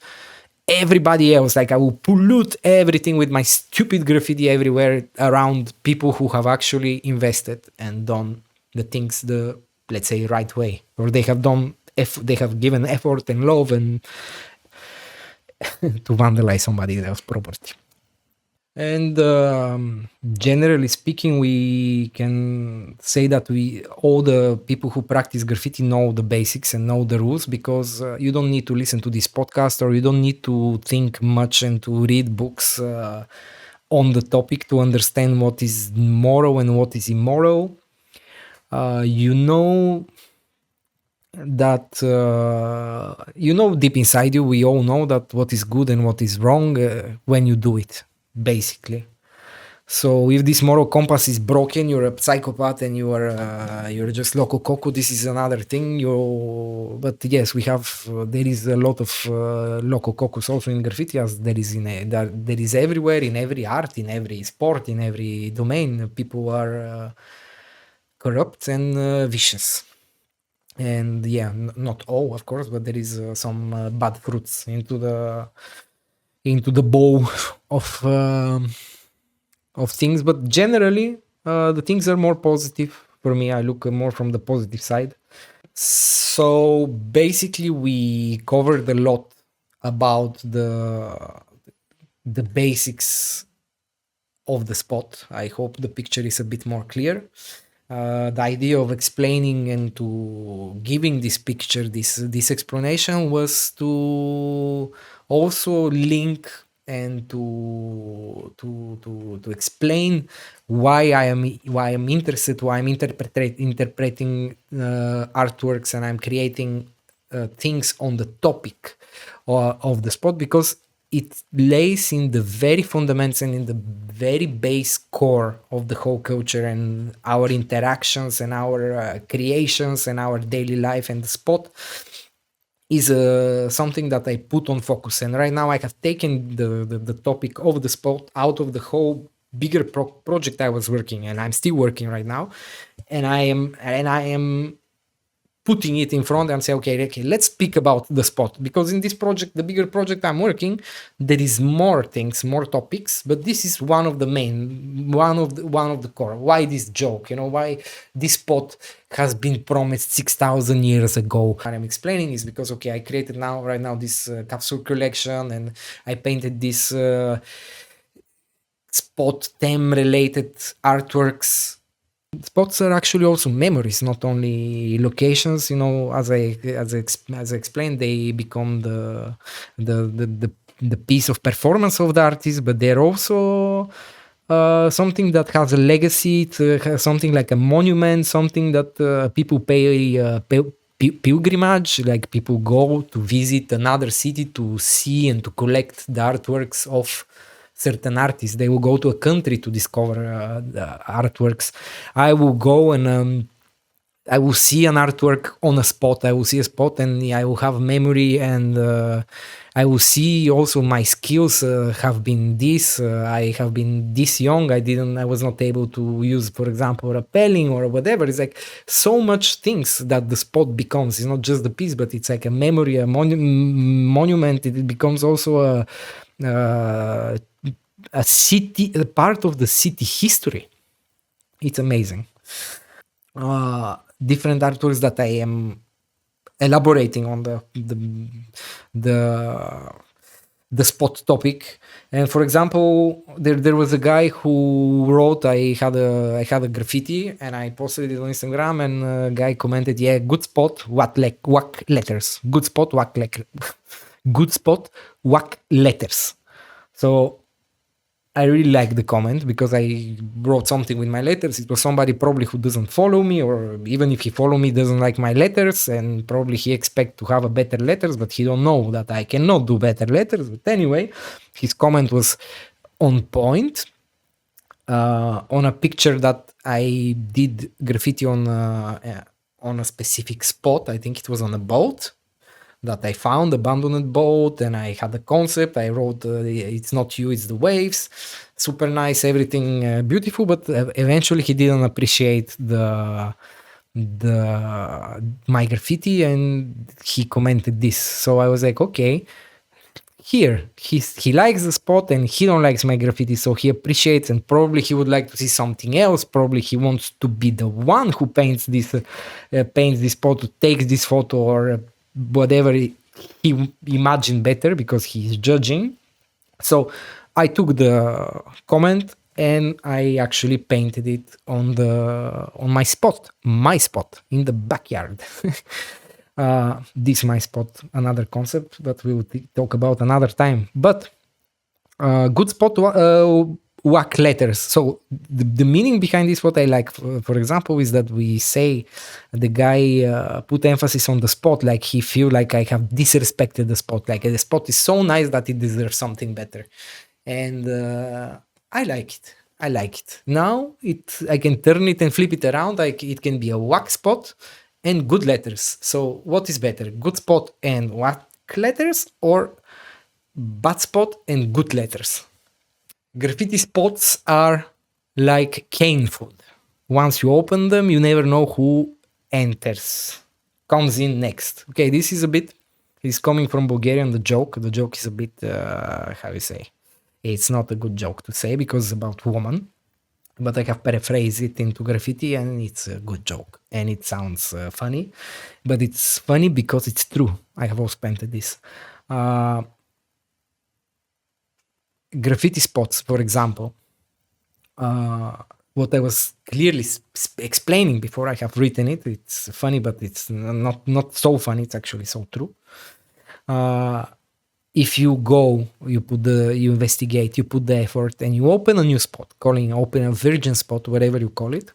everybody else. Like I will pollute everything with my stupid graffiti everywhere around people who have actually invested and done the things the, let's say, right way, or they have given effort and love and to vandalize somebody else's property. And generally speaking, we can say that all the people who practice graffiti know the basics and know the rules, because you don't need to listen to this podcast, or you don't need to think much and to read books on the topic to understand what is moral and what is immoral. You know that deep inside you, we all know that what is good and what is wrong when you do it, basically. So if this moral compass is broken, you're a psychopath and you're just loco coco. This is another thing. But yes, there is a lot of loco cocos also in graffiti, as there is everywhere, in every art, in every sport, in every domain. People are corrupt and vicious. And yeah, not all, of course, but there is some bad fruits into the bowl of things. But generally, the things are more positive for me. I look more from the positive side. So basically, we covered a lot about the basics of the spot. I hope the picture is a bit more clear. The idea of explaining and to giving this picture, this explanation, was to also link and to explain why I'm interested, why I'm interpreting artworks, and I'm creating things on the topic of the spot, because it lays in the very fundamentals and in the very base core of the whole culture and our interactions and our creations and our daily life. And the spot is something that I put on focus. And right now I have taken the topic of the spot out of the whole bigger project I was working, and I'm still working right now. And I am putting it in front and say, okay, let's speak about the spot, because in this project, the bigger project I'm working, there is more things, more topics, but this is one of the main, one of the core. Why this joke? Why this spot has been promised 6,000 years ago? What I'm explaining is because, okay, I created right now this capsule collection, and I painted this spot theme related artworks. Spots are actually also memories, not only locations. As I explained, they become the piece of performance of the artist, but they're also something that has a legacy. It has something like a monument, something that people pay pilgrimage, like people go to visit another city to see and to collect the artworks of certain artists. They will go to a country to discover the artworks. I will go and I will see an artwork on a spot. I will see a spot and I will have memory, and I will see also my skills have been this. I have been this young. I was not able to use, for example, rappelling or whatever. It's like so much things that the spot becomes. It's not just the piece, but it's like a memory, a monument. It becomes also a city, a part of the city history. It's amazing. Different artworks that I am elaborating on the the spot topic. And for example, there was a guy who wrote, I had a graffiti and I posted it on Instagram, and a guy commented, yeah, good spot, whack letters, good spot, good spot, whack letters. So I really like the comment because I wrote something with my letters. It was somebody probably who doesn't follow me, or even if he follow me, doesn't like my letters, and probably he expect to have a better letters, but he don't know that I cannot do better letters. But anyway, his comment was on point, on a picture that I did graffiti on a specific spot. I think it was on a boat that I found, abandoned boat, and I had a concept. I wrote, "It's not you, it's the waves." Super nice, everything beautiful, but eventually he didn't appreciate my graffiti, and he commented this. So I was like, okay, here he likes the spot and he don't likes my graffiti, so he appreciates, and probably he would like to see something else. Probably he wants to be the one who paints this photo, takes this photo, or whatever he imagined better, because he's judging. So I took the comment and I actually painted it on my spot in the backyard. This my spot, another concept that we will talk about another time. But good spot, whack letters. So the meaning behind this, what I like, for example, is that we say the guy put emphasis on the spot, like he feel like I have disrespected the spot, like the spot is so nice that it deserves something better. And I like it. I like it. Now I can turn it and flip it around. Like it can be a whack spot and good letters. So what is better, good spot and whack letters, or bad spot and good letters? Graffiti spots are like cane food. Once you open them, you never know who comes in next. Okay, this is a bit, it's coming from Bulgarian, the joke. The joke is a bit, how you say, it's not a good joke to say because it's about woman, but I have paraphrased it into graffiti and it's a good joke. And it sounds funny, but it's funny because it's true. I have also painted this. Graffiti spots, for example, what I was clearly explaining before I have written it, it's funny, but it's not so funny. It's actually so true. If you go, you investigate, you put the effort, and you open a new spot, open a virgin spot, whatever you call it,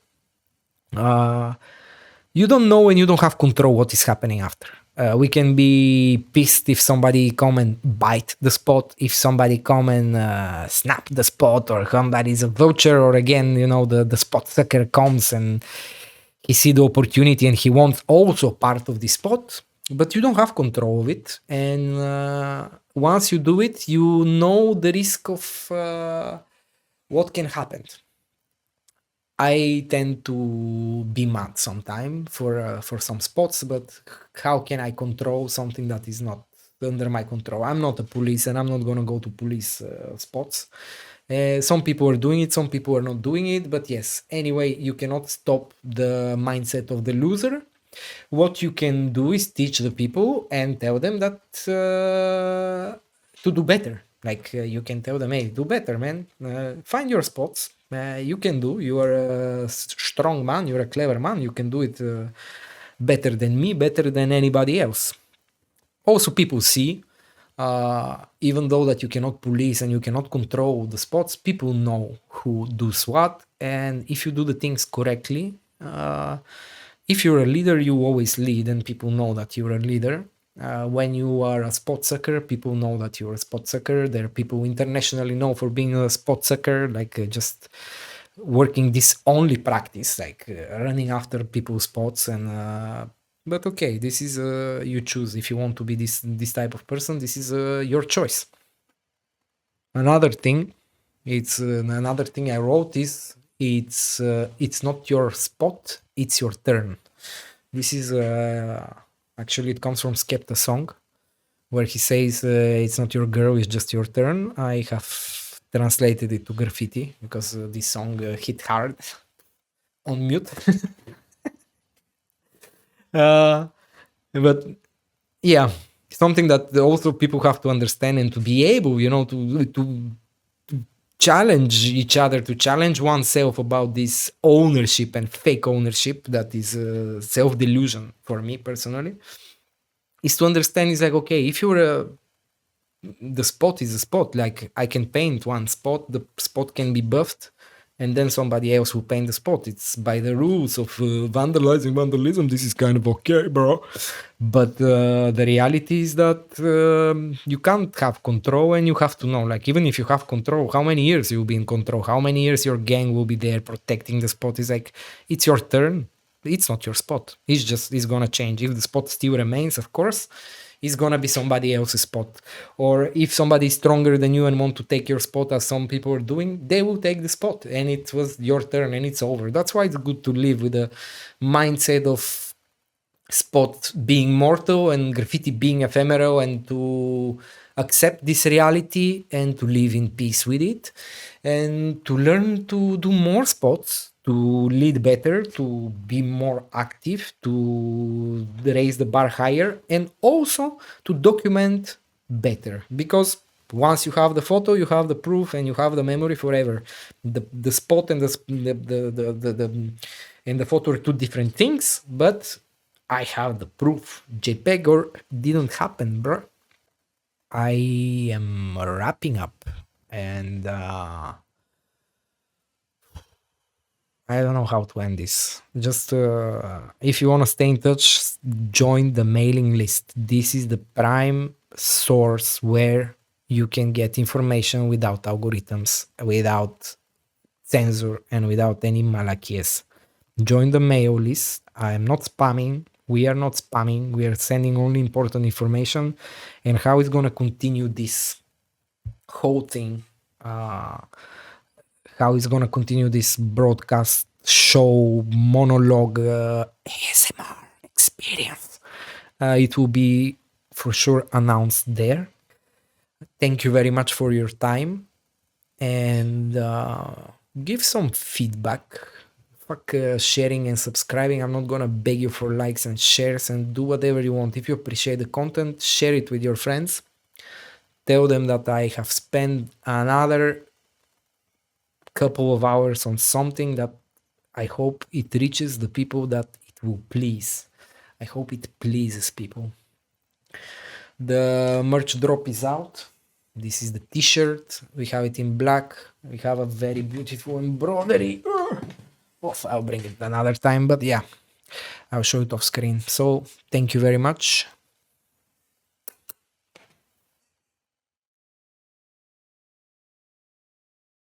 you don't know and you don't have control what is happening after. We can be pissed if somebody come and bite the spot, if somebody come and snap the spot, or somebody's a vulture, or again, the spot sucker comes and he see the opportunity and he wants also part of the spot, but you don't have control of it. And once you do it, you know the risk of what can happen. I tend to be mad sometimes for some spots, but how can I control something that is not under my control? I'm not a police, and I'm not gonna go to police spots. Some people are doing it, some people are not doing it, but yes. Anyway, you cannot stop the mindset of the loser. What you can do is teach the people and tell them that to do better. Like you can tell them, hey, do better, man. Find your spots. You can do. You are a strong man. You're a clever man. You can do it better than me, better than anybody else. Also, people see, even though that you cannot police and you cannot control the spots, people know who does what. And if you do the things correctly, if you're a leader, you always lead, and people know that you're a leader. When you are a spot sucker, people know that you're a spot sucker. There are people internationally known for being a spot sucker, like just working this only practice, like running after people's spots. And but okay, this is you choose. If you want to be this type of person, this is your choice. Another thing I wrote is it's not your spot, it's your turn. This is actually, it comes from Skepta song, where he says it's not your girl, it's just your turn. I have translated it to graffiti because this song hit hard on mute. But yeah, something that also people have to understand and to be able, to challenge each other, to challenge oneself about this ownership and fake ownership that is self-delusion for me personally, is to understand is like, okay, if you're the spot is a spot. Like I can paint one spot, the spot can be buffed, and then somebody else will paint the spot. It's by the rules of vandalizing vandalism. This is kind of okay, bro. But the reality is that you can't have control, and you have to know. Like even if you have control, how many years you'll be in control? How many years your gang will be there protecting the spot? Is like it's your turn. It's not your spot. It's gonna change. If the spot still remains, of course, it's gonna be somebody else's spot. Or if somebody is stronger than you and want to take your spot, as some people are doing, they will take the spot, and it was your turn, and it's over. That's why it's good to live with a mindset of spot being mortal and graffiti being ephemeral, and to accept this reality and to live in peace with it, and to learn to do more spots, to lead better, to be more active, to raise the bar higher, and also to document better. Because once you have the photo, you have the proof, and you have the memory forever. The spot and the photo are two different things, but I have the proof. JPEG or didn't happen, bro. I am wrapping up, and I don't know how to end this. Just if you want to stay in touch, join the mailing list. This is the prime source where you can get information without algorithms, without censor, and without any malachies. Join the mail list. I am not spamming. We are not spamming. We are sending only important information. And how it's going to continue this whole thing, how it's going to continue this broadcast show monologue ASMR experience. It will be for sure announced there. Thank you very much for your time, and give some feedback. Fuck sharing and subscribing. I'm not gonna beg you for likes and shares, and do whatever you want. If you appreciate the content, share it with your friends. Tell them that I have spent another couple of hours on something that I hope it reaches the people that it will please. I hope it pleases people. The merch drop is out. This is the t-shirt. We have it in black. We have a very beautiful embroidery. I'll bring it another time, but yeah, I'll show it off screen. So thank you very much.